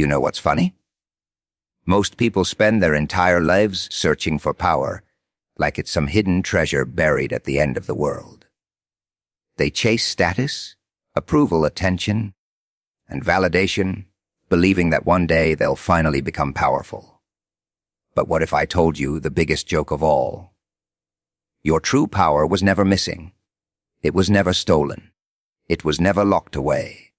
You know what's funny? Most people spend their entire lives searching for power, like it's some hidden treasure buried at the end of the world. They chase status, approval, attention, and validation, believing that one day they'll finally become powerful. But what if I told you the biggest joke of all? Your true power was never missing. It was never stolen. It was never locked away.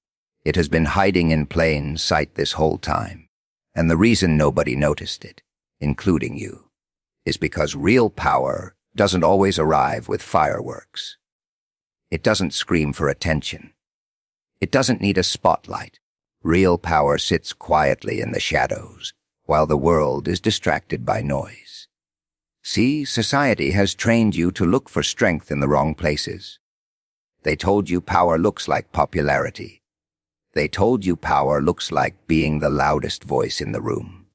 It has been hiding in plain sight this whole time. And the reason nobody noticed it, including you, is because real power doesn't always arrive with fireworks. It doesn't scream for attention. It doesn't need a spotlight. Real power sits quietly in the shadows, while the world is distracted by noise. See, society has trained you to look for strength in the wrong places. They told you power looks like popularity. They told you power looks like being the loudest voice in the room.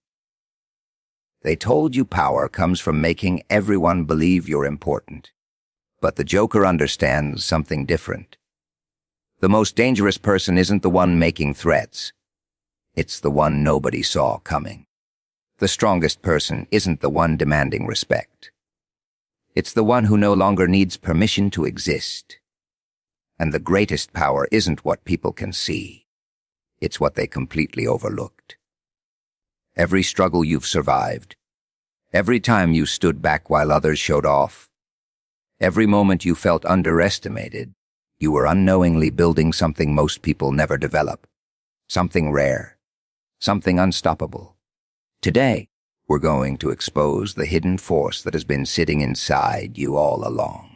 They told you power comes from making everyone believe you're important. But the Joker understands something different. The most dangerous person isn't the one making threats. It's the one nobody saw coming. The strongest person isn't the one demanding respect. It's the one who no longer needs permission to exist. And the greatest power isn't what people can see. It's what they completely overlooked. Every struggle you've survived, every time you stood back while others showed off, every moment you felt underestimated, you were unknowingly building something most people never develop, something rare, something unstoppable. Today, we're going to expose the hidden force that has been sitting inside you all along.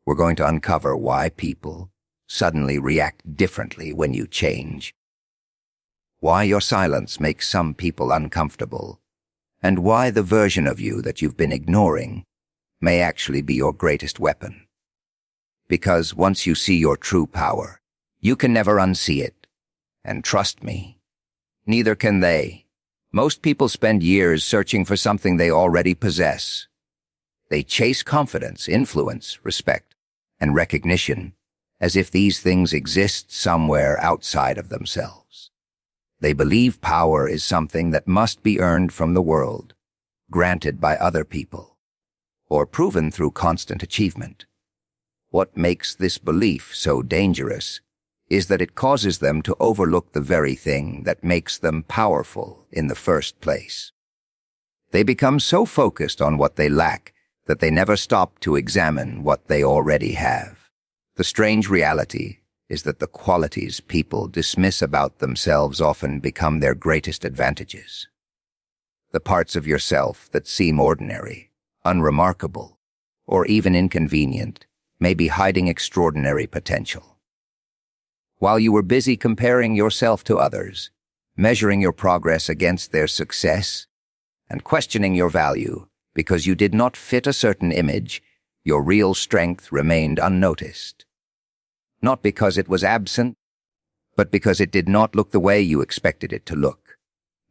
We're going to uncover why people suddenly react differently when you change, why your silence makes some people uncomfortable, and why the version of you that you've been ignoring may actually be your greatest weapon. Because once you see your true power, you can never unsee it. And trust me, neither can they. Most people spend years searching for something they already possess. They chase confidence, influence, respect, and recognition as if these things exist somewhere outside of themselves. They believe power is something that must be earned from the world, granted by other people, or proven through constant achievement. What makes this belief so dangerous is that it causes them to overlook the very thing that makes them powerful in the first place. They become so focused on what they lack that they never stop to examine what they already have. The strange reality is that the qualities people dismiss about themselves often become their greatest advantages. The parts of yourself that seem ordinary, unremarkable, or even inconvenient may be hiding extraordinary potential. While you were busy comparing yourself to others, measuring your progress against their success, and questioning your value because you did not fit a certain image, your real strength remained unnoticed. Not because it was absent, but because it did not look the way you expected it to look.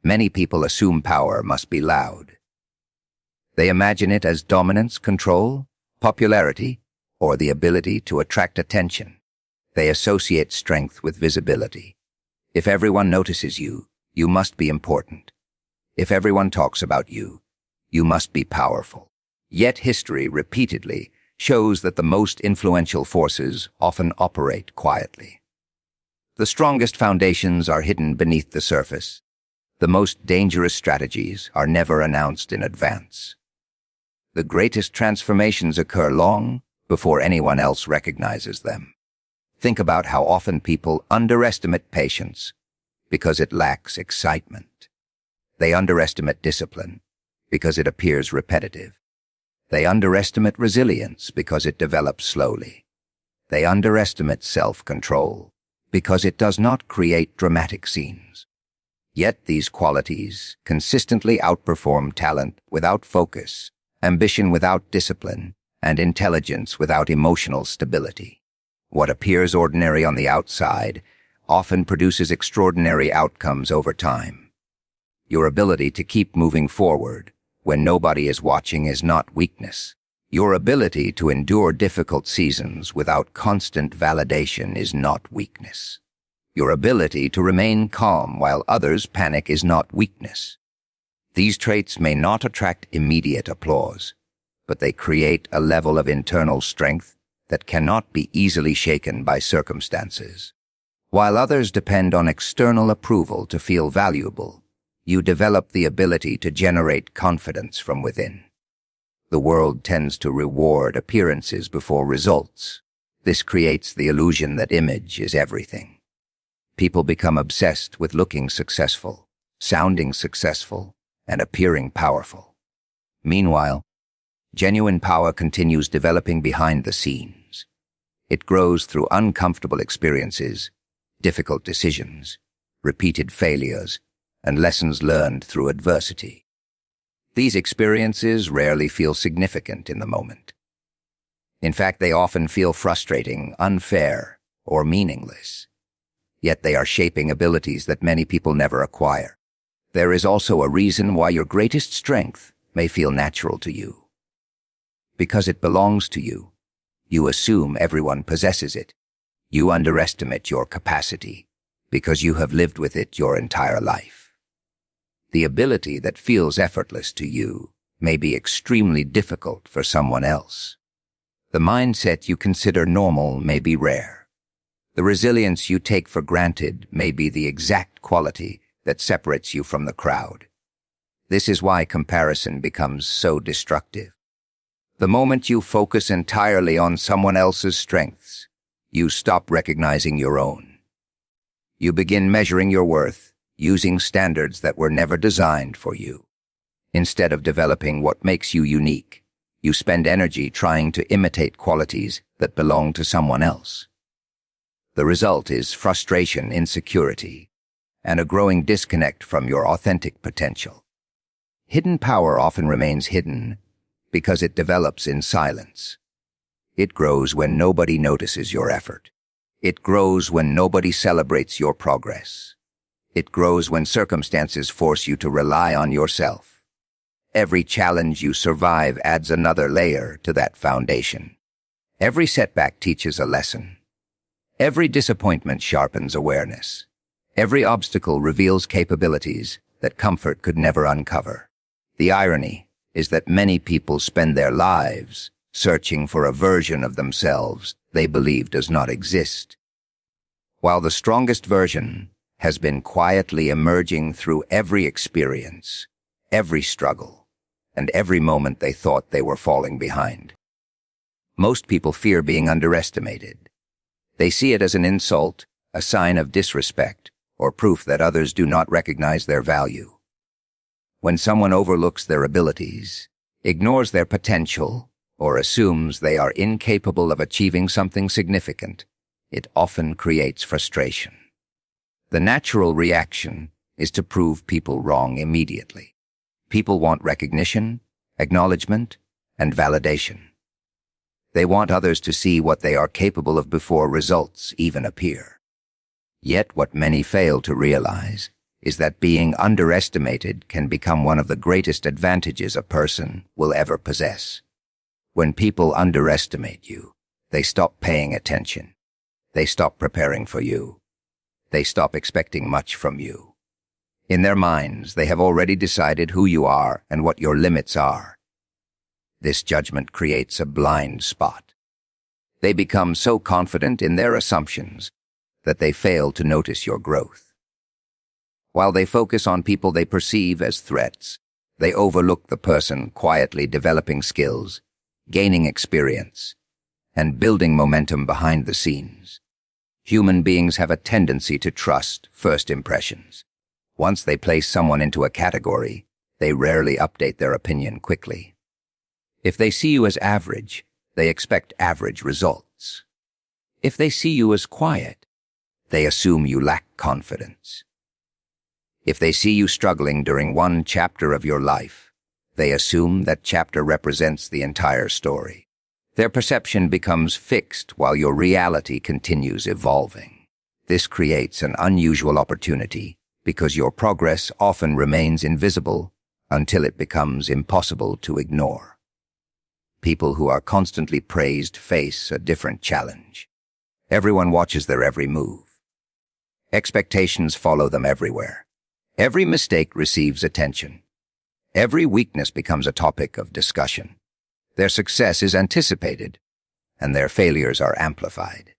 Many people assume power must be loud. They imagine it as dominance, control, popularity, or the ability to attract attention. They associate strength with visibility. If everyone notices you, you must be important. If everyone talks about you, you must be powerful. Yet history repeatedly shows that the most influential forces often operate quietly. The strongest foundations are hidden beneath the surface. The most dangerous strategies are never announced in advance. The greatest transformations occur long before anyone else recognizes them. Think about how often people underestimate patience because it lacks excitement. They underestimate discipline because it appears repetitive. They underestimate resilience because it develops slowly. They underestimate self-control because it does not create dramatic scenes. Yet these qualities consistently outperform talent without focus, ambition without discipline, and intelligence without emotional stability. What appears ordinary on the outside often produces extraordinary outcomes over time. Your ability to keep moving forward when nobody is watching is not weakness. Your ability to endure difficult seasons without constant validation is not weakness. Your ability to remain calm while others panic is not weakness. These traits may not attract immediate applause, but they create a level of internal strength that cannot be easily shaken by circumstances. While others depend on external approval to feel valuable, you develop the ability to generate confidence from within. The world tends to reward appearances before results. This creates the illusion that image is everything. People become obsessed with looking successful, sounding successful, and appearing powerful. Meanwhile, genuine power continues developing behind the scenes. It grows through uncomfortable experiences, difficult decisions, repeated failures, and lessons learned through adversity. These experiences rarely feel significant in the moment. In fact, they often feel frustrating, unfair, or meaningless. Yet they are shaping abilities that many people never acquire. There is also a reason why your greatest strength may feel natural to you. Because it belongs to you, you assume everyone possesses it. You underestimate your capacity because you have lived with it your entire life. The ability that feels effortless to you may be extremely difficult for someone else. The mindset you consider normal may be rare. The resilience you take for granted may be the exact quality that separates you from the crowd. This is why comparison becomes so destructive. The moment you focus entirely on someone else's strengths, you stop recognizing your own. You begin measuring your worth using standards that were never designed for you. Instead of developing what makes you unique, you spend energy trying to imitate qualities that belong to someone else. The result is frustration, insecurity, and a growing disconnect from your authentic potential. Hidden power often remains hidden because it develops in silence. It grows when nobody notices your effort. It grows when nobody celebrates your progress. It grows when circumstances force you to rely on yourself. Every challenge you survive adds another layer to that foundation. Every setback teaches a lesson. Every disappointment sharpens awareness. Every obstacle reveals capabilities that comfort could never uncover. The irony is that many people spend their lives searching for a version of themselves they believe does not exist, while the strongest version has been quietly emerging through every experience, every struggle, and every moment they thought they were falling behind. Most people fear being underestimated. They see it as an insult, a sign of disrespect, or proof that others do not recognize their value. When someone overlooks their abilities, ignores their potential, or assumes they are incapable of achieving something significant, it often creates frustration. The natural reaction is to prove people wrong immediately. People want recognition, acknowledgement, and validation. They want others to see what they are capable of before results even appear. Yet what many fail to realize is that being underestimated can become one of the greatest advantages a person will ever possess. When people underestimate you, they stop paying attention. They stop preparing for you. They stop expecting much from you. In their minds, they have already decided who you are and what your limits are. This judgment creates a blind spot. They become so confident in their assumptions that they fail to notice your growth. While they focus on people they perceive as threats, they overlook the person quietly developing skills, gaining experience, and building momentum behind the scenes. Human beings have a tendency to trust first impressions. Once they place someone into a category, they rarely update their opinion quickly. If they see you as average, they expect average results. If they see you as quiet, they assume you lack confidence. If they see you struggling during one chapter of your life, they assume that chapter represents the entire story. Their perception becomes fixed while your reality continues evolving. This creates an unusual opportunity because your progress often remains invisible until it becomes impossible to ignore. People who are constantly praised face a different challenge. Everyone watches their every move. Expectations follow them everywhere. Every mistake receives attention. Every weakness becomes a topic of discussion. Their success is anticipated, and their failures are amplified.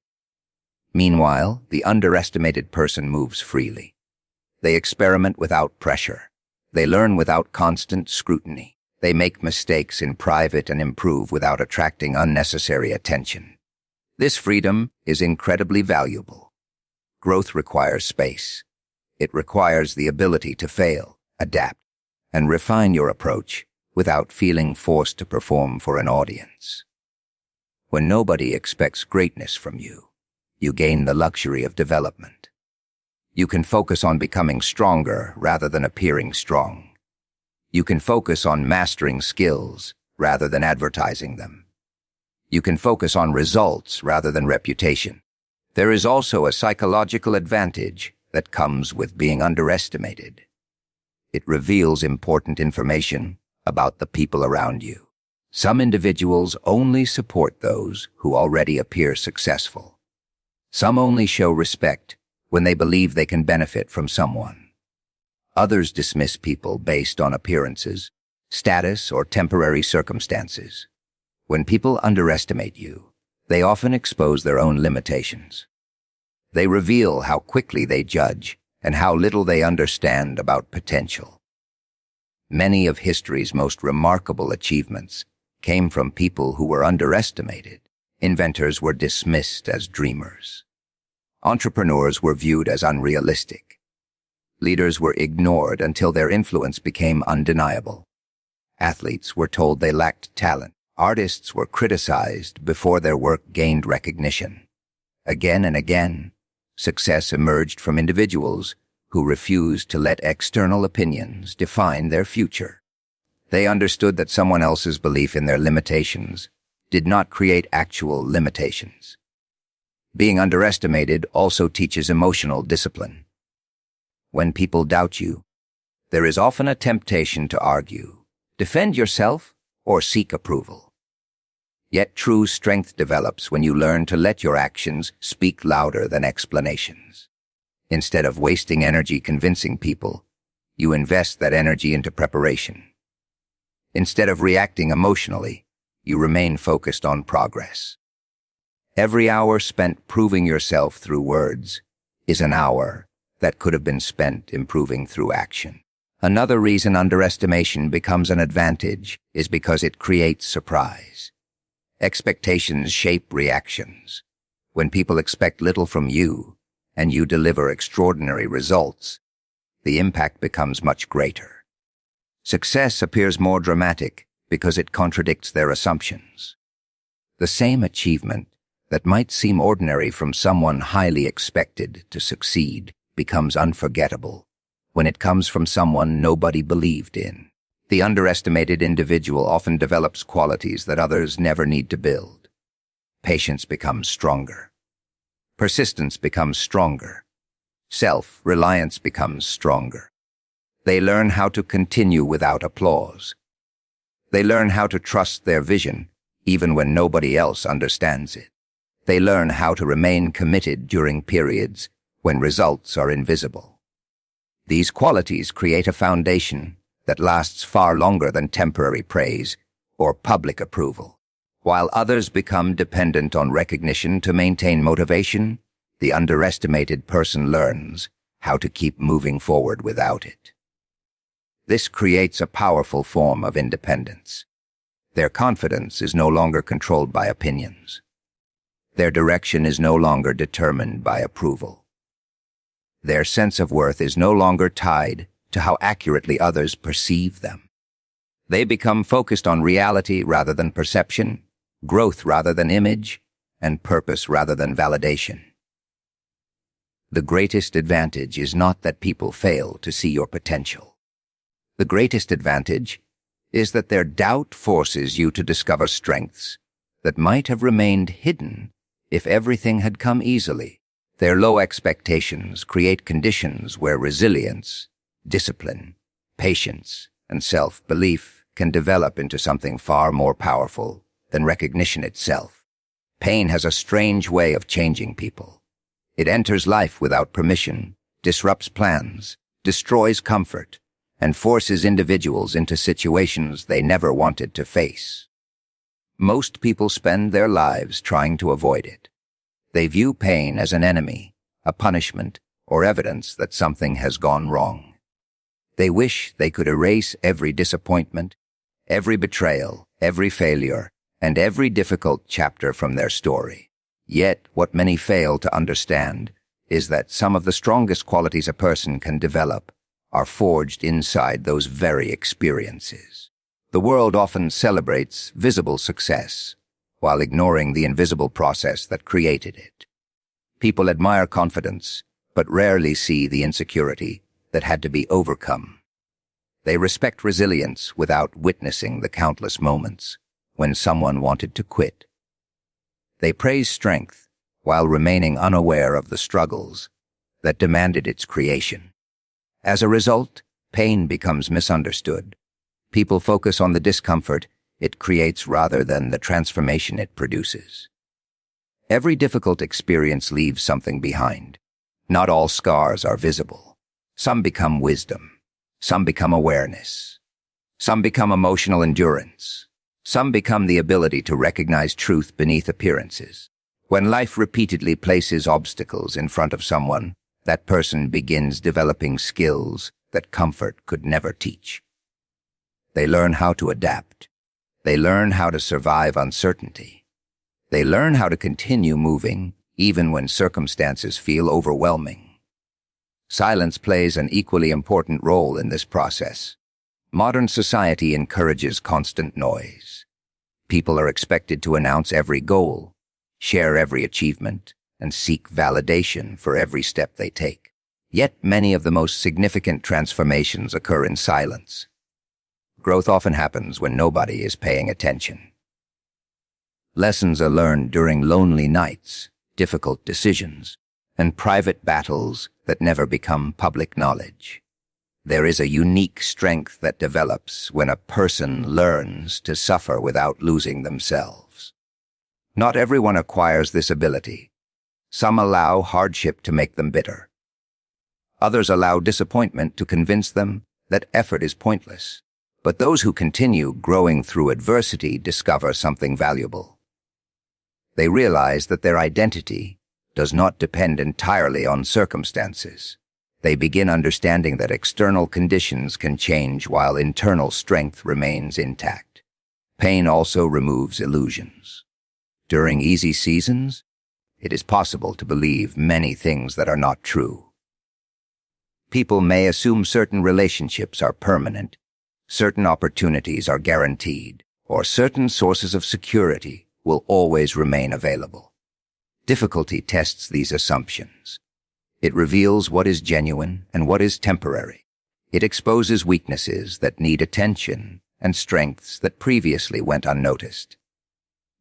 Meanwhile, the underestimated person moves freely. They experiment without pressure. They learn without constant scrutiny. They make mistakes in private and improve without attracting unnecessary attention. This freedom is incredibly valuable. Growth requires space. It requires the ability to fail, adapt, and refine your approach without feeling forced to perform for an audience. When nobody expects greatness from you, you gain the luxury of development. You can focus on becoming stronger rather than appearing strong. You can focus on mastering skills rather than advertising them. You can focus on results rather than reputation. There is also a psychological advantage that comes with being underestimated. It reveals important information about the people around you. Some individuals only support those who already appear successful. Some only show respect when they believe they can benefit from someone. Others dismiss people based on appearances, status, or temporary circumstances. When people underestimate you, they often expose their own limitations. They reveal how quickly they judge and how little they understand about potential. Many of history's most remarkable achievements came from people who were underestimated. Inventors were dismissed as dreamers. Entrepreneurs were viewed as unrealistic. Leaders were ignored until their influence became undeniable. Athletes were told they lacked talent. Artists were criticized before their work gained recognition. Again and again, success emerged from individuals who refused to let external opinions define their future. They understood that someone else's belief in their limitations did not create actual limitations. Being underestimated also teaches emotional discipline. When people doubt you, there is often a temptation to argue, defend yourself, or seek approval. Yet true strength develops when you learn to let your actions speak louder than explanations. Instead of wasting energy convincing people, you invest that energy into preparation. Instead of reacting emotionally, you remain focused on progress. Every hour spent proving yourself through words is an hour that could have been spent improving through action. Another reason underestimation becomes an advantage is because it creates surprise. Expectations shape reactions. When people expect little from you, and you deliver extraordinary results, the impact becomes much greater. Success appears more dramatic because it contradicts their assumptions. The same achievement that might seem ordinary from someone highly expected to succeed becomes unforgettable when it comes from someone nobody believed in. The underestimated individual often develops qualities that others never need to build. Patience becomes stronger. Persistence becomes stronger. Self-reliance becomes stronger. They learn how to continue without applause. They learn how to trust their vision, even when nobody else understands it. They learn how to remain committed during periods when results are invisible. These qualities create a foundation that lasts far longer than temporary praise or public approval. While others become dependent on recognition to maintain motivation, the underestimated person learns how to keep moving forward without it. This creates a powerful form of independence. Their confidence is no longer controlled by opinions. Their direction is no longer determined by approval. Their sense of worth is no longer tied to how accurately others perceive them. They become focused on reality rather than perception, growth rather than image, and purpose rather than validation. The greatest advantage is not that people fail to see your potential. The greatest advantage is that their doubt forces you to discover strengths that might have remained hidden if everything had come easily. Their low expectations create conditions where resilience, discipline, patience, and self-belief can develop into something far more powerful than recognition itself. Pain has a strange way of changing people. It enters life without permission, disrupts plans, destroys comfort, and forces individuals into situations they never wanted to face. Most people spend their lives trying to avoid it. They view pain as an enemy, a punishment, or evidence that something has gone wrong. They wish they could erase every disappointment, every betrayal, every failure, and every difficult chapter from their story. Yet, what many fail to understand is that some of the strongest qualities a person can develop are forged inside those very experiences. The world often celebrates visible success, while ignoring the invisible process that created it. People admire confidence, but rarely see the insecurity that had to be overcome. They respect resilience without witnessing the countless moments when someone wanted to quit. They praise strength while remaining unaware of the struggles that demanded its creation. As a result, pain becomes misunderstood. People focus on the discomfort it creates rather than the transformation it produces. Every difficult experience leaves something behind. Not all scars are visible. Some become wisdom. Some become awareness. Some become emotional endurance. Some become the ability to recognize truth beneath appearances. When life repeatedly places obstacles in front of someone, that person begins developing skills that comfort could never teach. They learn how to adapt. They learn how to survive uncertainty. They learn how to continue moving even when circumstances feel overwhelming. Silence plays an equally important role in this process. Modern society encourages constant noise. People are expected to announce every goal, share every achievement, and seek validation for every step they take. Yet many of the most significant transformations occur in silence. Growth often happens when nobody is paying attention. Lessons are learned during lonely nights, difficult decisions, and private battles that never become public knowledge. There is a unique strength that develops when a person learns to suffer without losing themselves. Not everyone acquires this ability. Some allow hardship to make them bitter. Others allow disappointment to convince them that effort is pointless. But those who continue growing through adversity discover something valuable. They realize that their identity does not depend entirely on circumstances. They begin understanding that external conditions can change while internal strength remains intact. Pain also removes illusions. During easy seasons, it is possible to believe many things that are not true. People may assume certain relationships are permanent, certain opportunities are guaranteed, or certain sources of security will always remain available. Difficulty tests these assumptions. It reveals what is genuine and what is temporary. It exposes weaknesses that need attention and strengths that previously went unnoticed.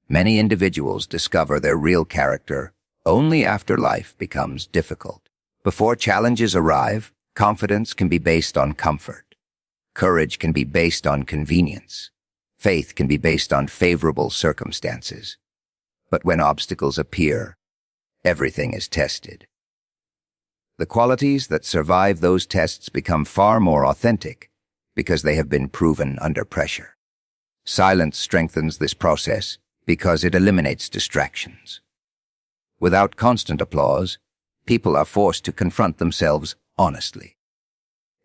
Many individuals discover their real character only after life becomes difficult. Before challenges arrive, confidence can be based on comfort. Courage can be based on convenience. Faith can be based on favorable circumstances. But when obstacles appear, everything is tested. The qualities that survive those tests become far more authentic because they have been proven under pressure. Silence strengthens this process because it eliminates distractions. Without constant applause, people are forced to confront themselves honestly.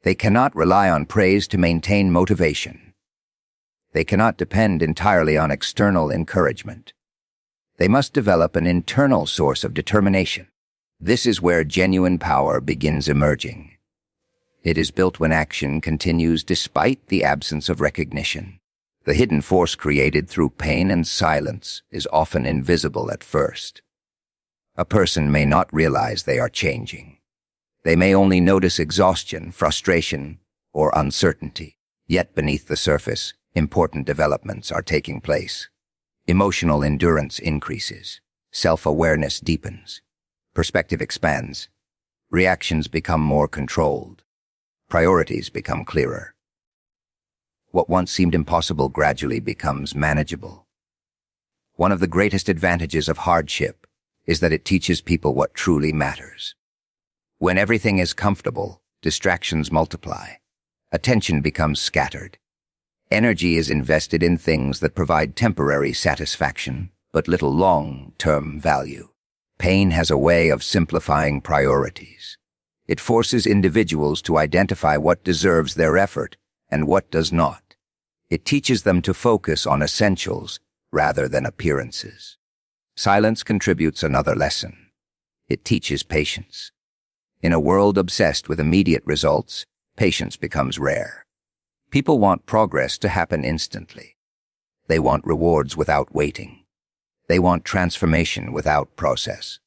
They cannot rely on praise to maintain motivation. They cannot depend entirely on external encouragement. They must develop an internal source of determination. This is where genuine power begins emerging. It is built when action continues despite the absence of recognition. The hidden force created through pain and silence is often invisible at first. A person may not realize they are changing. They may only notice exhaustion, frustration, or uncertainty. Yet beneath the surface, important developments are taking place. Emotional endurance increases. Self-awareness deepens. Perspective expands. Reactions become more controlled. Priorities become clearer. What once seemed impossible gradually becomes manageable. One of the greatest advantages of hardship is that it teaches people what truly matters. When everything is comfortable, distractions multiply. Attention becomes scattered. Energy is invested in things that provide temporary satisfaction, but little long-term value. Pain has a way of simplifying priorities. It forces individuals to identify what deserves their effort and what does not. It teaches them to focus on essentials rather than appearances. Silence contributes another lesson. It teaches patience. In a world obsessed with immediate results, patience becomes rare. People want progress to happen instantly. They want rewards without waiting. They want transformation without process.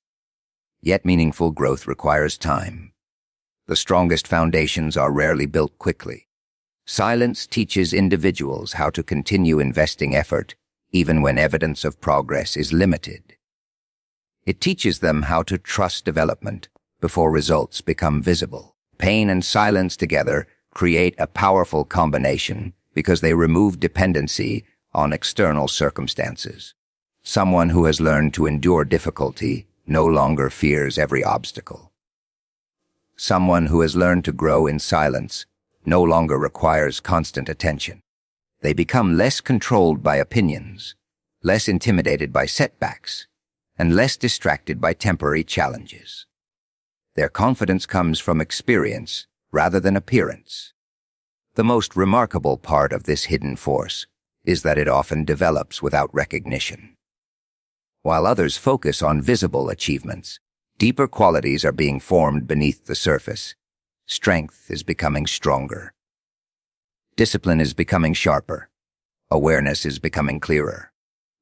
Yet meaningful growth requires time. The strongest foundations are rarely built quickly. Silence teaches individuals how to continue investing effort even when evidence of progress is limited. It teaches them how to trust development before results become visible. Pain and silence together create a powerful combination because they remove dependency on external circumstances. Someone who has learned to endure difficulty no longer fears every obstacle. Someone who has learned to grow in silence no longer requires constant attention. They become less controlled by opinions, less intimidated by setbacks, and less distracted by temporary challenges. Their confidence comes from experience rather than appearance. The most remarkable part of this hidden force is that it often develops without recognition. While others focus on visible achievements, deeper qualities are being formed beneath the surface. Strength is becoming stronger. Discipline is becoming sharper. Awareness is becoming clearer.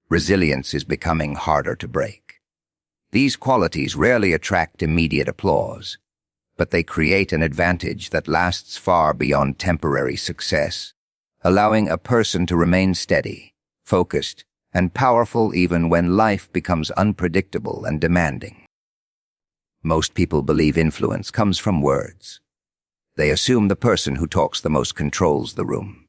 Resilience is becoming harder to break. These qualities rarely attract immediate applause, but they create an advantage that lasts far beyond temporary success, allowing a person to remain steady, focused, and powerful even when life becomes unpredictable and demanding. Most people believe influence comes from words. They assume the person who talks the most controls the room.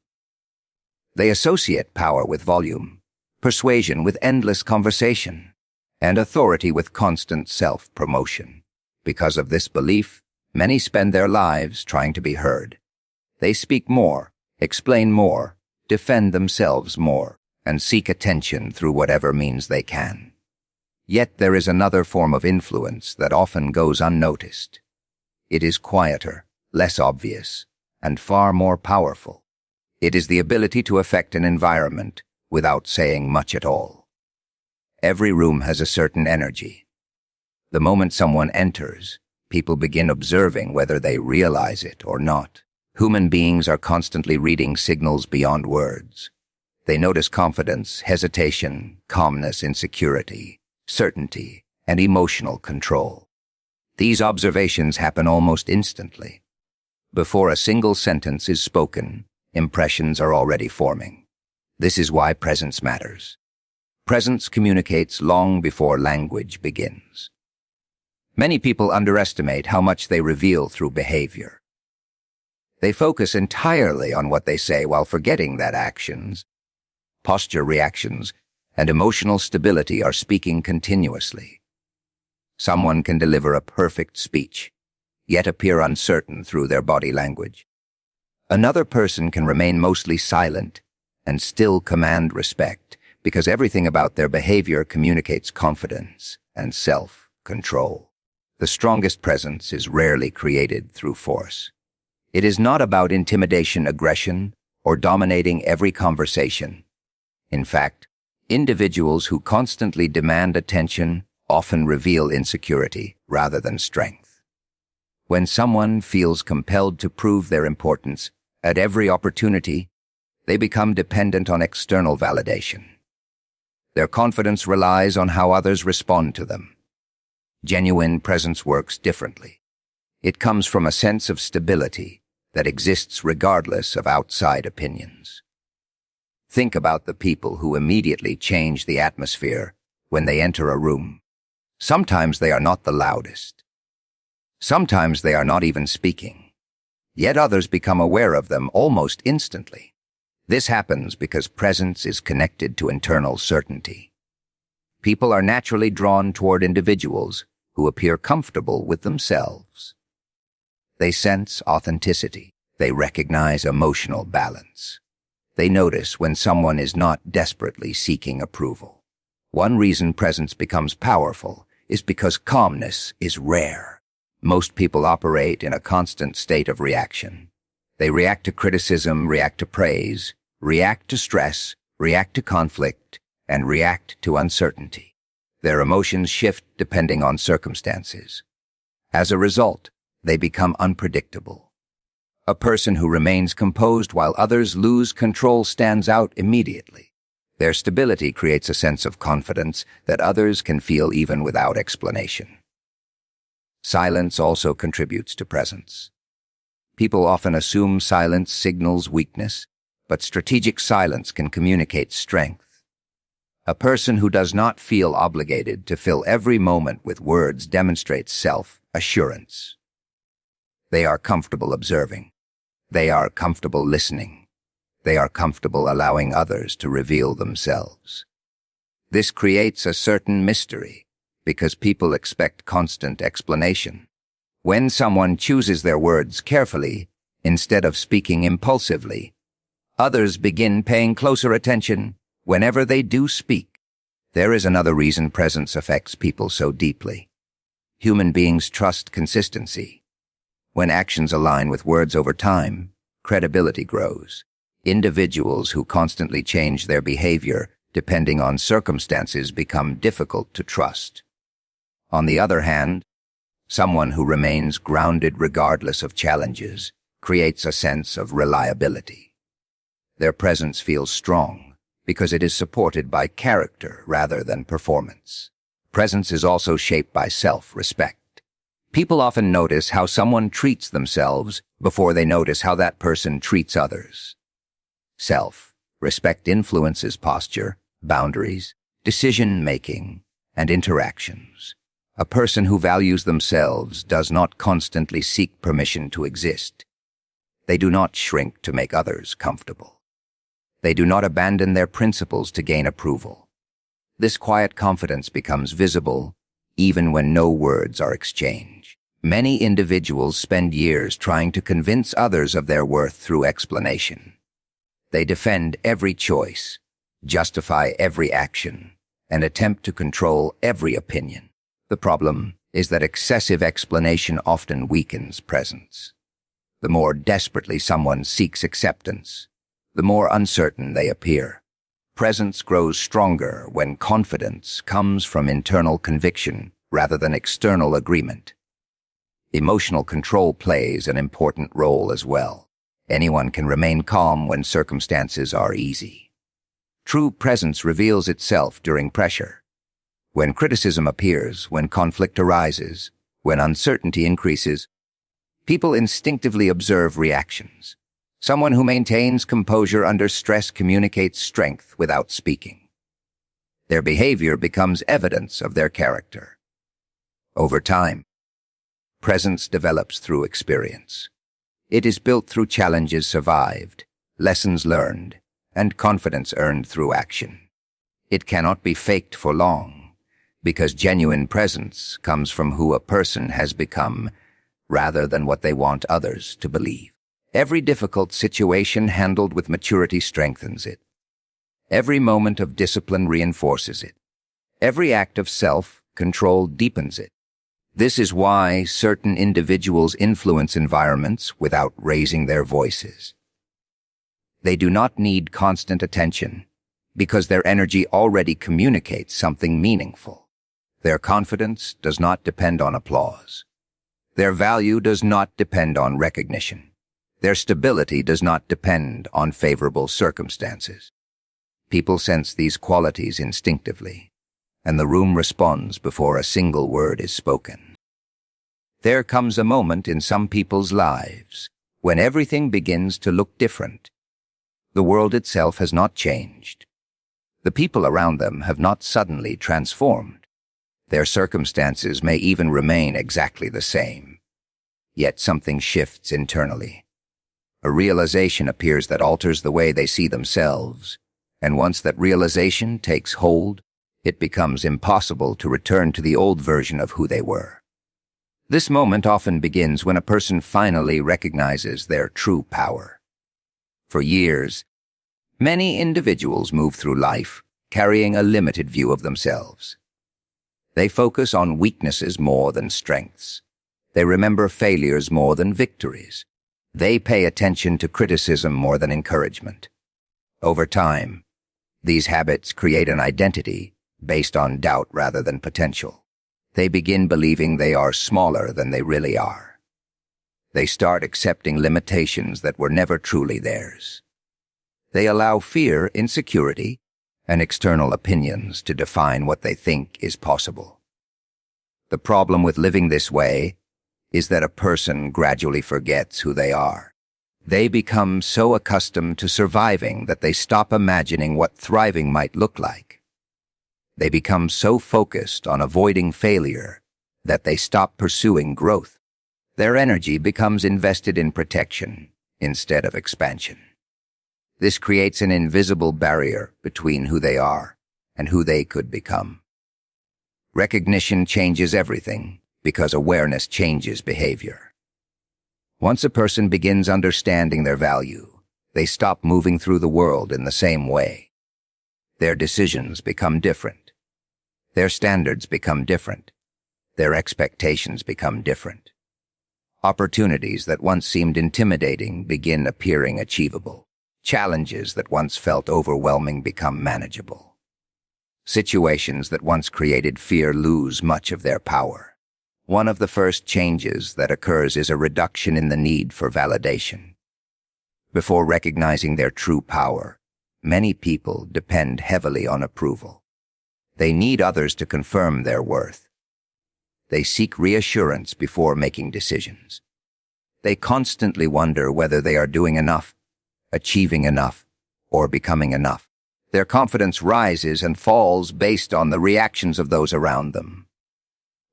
They associate power with volume, persuasion with endless conversation, and authority with constant self-promotion. Because of this belief, many spend their lives trying to be heard. They speak more, explain more, defend themselves more, and seek attention through whatever means they can. Yet there is another form of influence that often goes unnoticed. It is quieter, less obvious, and far more powerful. It is the ability to affect an environment without saying much at all. Every room has a certain energy. The moment someone enters, people begin observing whether they realize it or not. Human beings are constantly reading signals beyond words. They notice confidence, hesitation, calmness, insecurity, certainty, and emotional control. These observations happen almost instantly. Before a single sentence is spoken, impressions are already forming. This is why presence matters. Presence communicates long before language begins. Many people underestimate how much they reveal through behavior. They focus entirely on what they say while forgetting that actions, posture, reactions, and emotional stability are speaking continuously. Someone can deliver a perfect speech, yet appear uncertain through their body language. Another person can remain mostly silent and still command respect because everything about their behavior communicates confidence and self-control. The strongest presence is rarely created through force. It is not about intimidation, aggression, or dominating every conversation. In fact, individuals who constantly demand attention often reveal insecurity rather than strength. When someone feels compelled to prove their importance at every opportunity, they become dependent on external validation. Their confidence relies on how others respond to them. Genuine presence works differently. It comes from a sense of stability that exists regardless of outside opinions. Think about the people who immediately change the atmosphere when they enter a room. Sometimes they are not the loudest. Sometimes they are not even speaking. Yet others become aware of them almost instantly. This happens because presence is connected to internal certainty. People are naturally drawn toward individuals who appear comfortable with themselves. They sense authenticity. They recognize emotional balance. They notice when someone is not desperately seeking approval. One reason presence becomes powerful is because calmness is rare. Most people operate in a constant state of reaction. They react to criticism, react to praise, react to stress, react to conflict, and react to uncertainty. Their emotions shift depending on circumstances. As a result, they become unpredictable. A person who remains composed while others lose control stands out immediately. Their stability creates a sense of confidence that others can feel even without explanation. Silence also contributes to presence. People often assume silence signals weakness, but strategic silence can communicate strength. A person who does not feel obligated to fill every moment with words demonstrates self-assurance. They are comfortable observing. They are comfortable listening. They are comfortable allowing others to reveal themselves. This creates a certain mystery, because people expect constant explanation. When someone chooses their words carefully, instead of speaking impulsively, others begin paying closer attention whenever they do speak. There is another reason presence affects people so deeply. Human beings trust consistency. When actions align with words over time, credibility grows. Individuals who constantly change their behavior depending on circumstances become difficult to trust. On the other hand, someone who remains grounded regardless of challenges creates a sense of reliability. Their presence feels strong because it is supported by character rather than performance. Presence is also shaped by self-respect. People often notice how someone treats themselves before they notice how that person treats others. Self-respect influences posture, boundaries, decision-making, and interactions. A person who values themselves does not constantly seek permission to exist. They do not shrink to make others comfortable. They do not abandon their principles to gain approval. This quiet confidence becomes visible even when no words are exchanged. Many individuals spend years trying to convince others of their worth through explanation. They defend every choice, justify every action, and attempt to control every opinion. The problem is that excessive explanation often weakens presence. The more desperately someone seeks acceptance, the more uncertain they appear. Presence grows stronger when confidence comes from internal conviction rather than external agreement. Emotional control plays an important role as well. Anyone can remain calm when circumstances are easy. True presence reveals itself during pressure. When criticism appears, when conflict arises, when uncertainty increases, people instinctively observe reactions. Someone who maintains composure under stress communicates strength without speaking. Their behavior becomes evidence of their character. Over time, presence develops through experience. It is built through challenges survived, lessons learned, and confidence earned through action. It cannot be faked for long, because genuine presence comes from who a person has become rather than what they want others to believe. Every difficult situation handled with maturity strengthens it. Every moment of discipline reinforces it. Every act of self-control deepens it. This is why certain individuals influence environments without raising their voices. They do not need constant attention because their energy already communicates something meaningful. Their confidence does not depend on applause. Their value does not depend on recognition. Their stability does not depend on favorable circumstances. People sense these qualities instinctively, and the room responds before a single word is spoken. There comes a moment in some people's lives when everything begins to look different. The world itself has not changed. The people around them have not suddenly transformed. Their circumstances may even remain exactly the same. Yet something shifts internally. A realization appears that alters the way they see themselves, and once that realization takes hold, it becomes impossible to return to the old version of who they were. This moment often begins when a person finally recognizes their true power. For years, many individuals move through life carrying a limited view of themselves. They focus on weaknesses more than strengths. They remember failures more than victories. They pay attention to criticism more than encouragement. Over time, these habits create an identity based on doubt rather than potential. They begin believing they are smaller than they really are. They start accepting limitations that were never truly theirs. They allow fear, insecurity, and external opinions to define what they think is possible. The problem with living this way is that a person gradually forgets who they are. They become so accustomed to surviving that they stop imagining what thriving might look like. They become so focused on avoiding failure that they stop pursuing growth. Their energy becomes invested in protection instead of expansion. This creates an invisible barrier between who they are and who they could become. Recognition changes everything because awareness changes behavior. Once a person begins understanding their value, they stop moving through the world in the same way. Their decisions become different. Their standards become different. Their expectations become different. Opportunities that once seemed intimidating begin appearing achievable. Challenges that once felt overwhelming become manageable. Situations that once created fear lose much of their power. One of the first changes that occurs is a reduction in the need for validation. Before recognizing their true power, many people depend heavily on approval. They need others to confirm their worth. They seek reassurance before making decisions. They constantly wonder whether they are doing enough, achieving enough, or becoming enough. Their confidence rises and falls based on the reactions of those around them.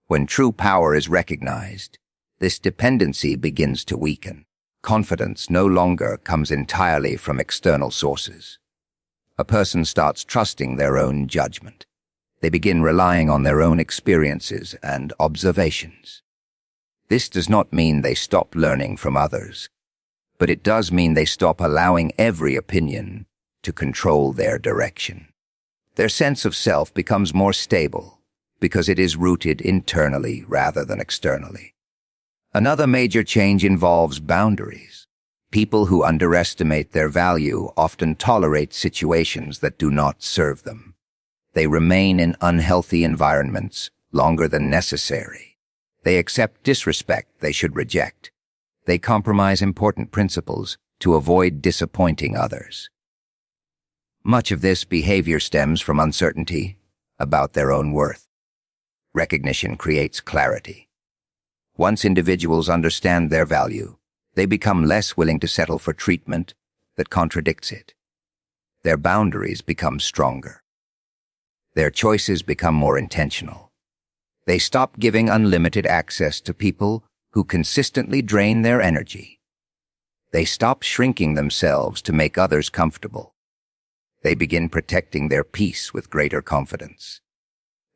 When true power is recognized, this dependency begins to weaken. Confidence no longer comes entirely from external sources. A person starts trusting their own judgment. They begin relying on their own experiences and observations. This does not mean they stop learning from others, but it does mean they stop allowing every opinion to control their direction. Their sense of self becomes more stable because it is rooted internally rather than externally. Another major change involves boundaries. People who underestimate their value often tolerate situations that do not serve them. They remain in unhealthy environments longer than necessary. They accept disrespect they should reject. They compromise important principles to avoid disappointing others. Much of this behavior stems from uncertainty about their own worth. Recognition creates clarity. Once individuals understand their value, they become less willing to settle for treatment that contradicts it. Their boundaries become stronger. Their choices become more intentional. They stop giving unlimited access to people who consistently drain their energy. They stop shrinking themselves to make others comfortable. They begin protecting their peace with greater confidence.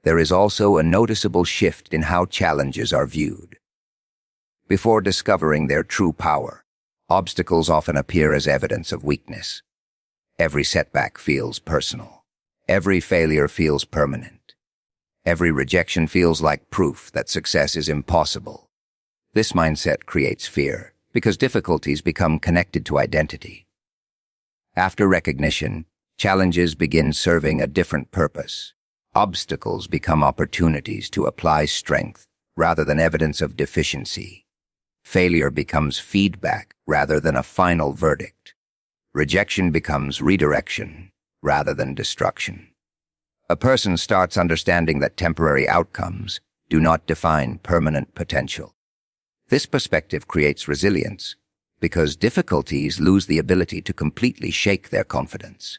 There is also a noticeable shift in how challenges are viewed. Before discovering their true power, obstacles often appear as evidence of weakness. Every setback feels personal. Every failure feels permanent. Every rejection feels like proof that success is impossible. This mindset creates fear because difficulties become connected to identity. After recognition, challenges begin serving a different purpose. Obstacles become opportunities to apply strength rather than evidence of deficiency. Failure becomes feedback rather than a final verdict. Rejection becomes redirection rather than destruction. A person starts understanding that temporary outcomes do not define permanent potential. This perspective creates resilience because difficulties lose the ability to completely shake their confidence.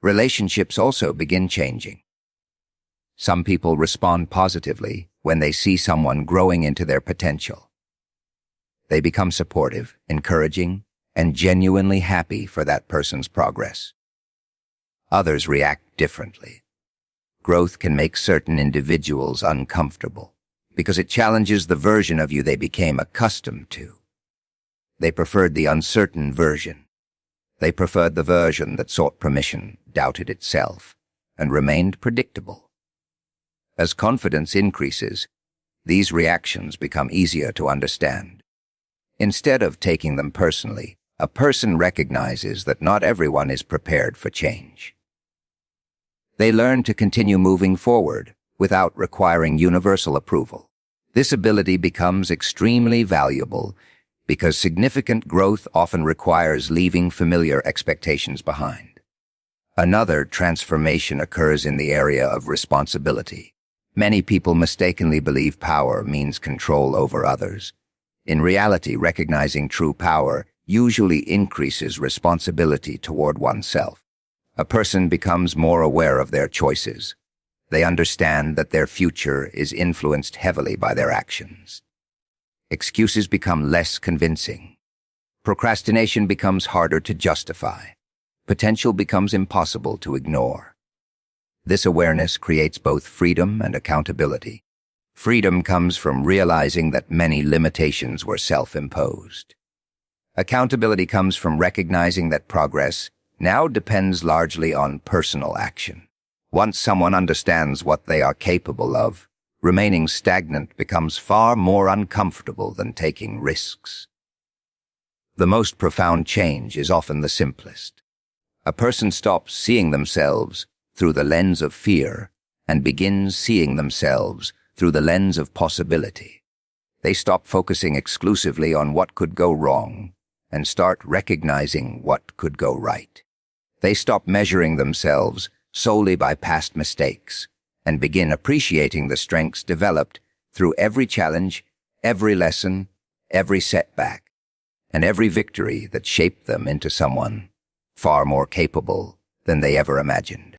Relationships also begin changing. Some people respond positively when they see someone growing into their potential. They become supportive, encouraging, and genuinely happy for that person's progress. Others react differently. Growth can make certain individuals uncomfortable because it challenges the version of you they became accustomed to. They preferred the uncertain version. They preferred the version that sought permission, doubted itself, and remained predictable. As confidence increases, these reactions become easier to understand. Instead of taking them personally, a person recognizes that not everyone is prepared for change. They learn to continue moving forward without requiring universal approval. This ability becomes extremely valuable because significant growth often requires leaving familiar expectations behind. Another transformation occurs in the area of responsibility. Many people mistakenly believe power means control over others. In reality, recognizing true power usually increases responsibility toward oneself. A person becomes more aware of their choices. They understand that their future is influenced heavily by their actions. Excuses become less convincing. Procrastination becomes harder to justify. Potential becomes impossible to ignore. This awareness creates both freedom and accountability. Freedom comes from realizing that many limitations were self-imposed. Accountability comes from recognizing that progress now depends largely on personal action. Once someone understands what they are capable of, remaining stagnant becomes far more uncomfortable than taking risks. The most profound change is often the simplest. A person stops seeing themselves through the lens of fear and begins seeing themselves through the lens of possibility. They stop focusing exclusively on what could go wrong and start recognizing what could go right. They stop measuring themselves solely by past mistakes and begin appreciating the strengths developed through every challenge, every lesson, every setback, and every victory that shaped them into someone far more capable than they ever imagined.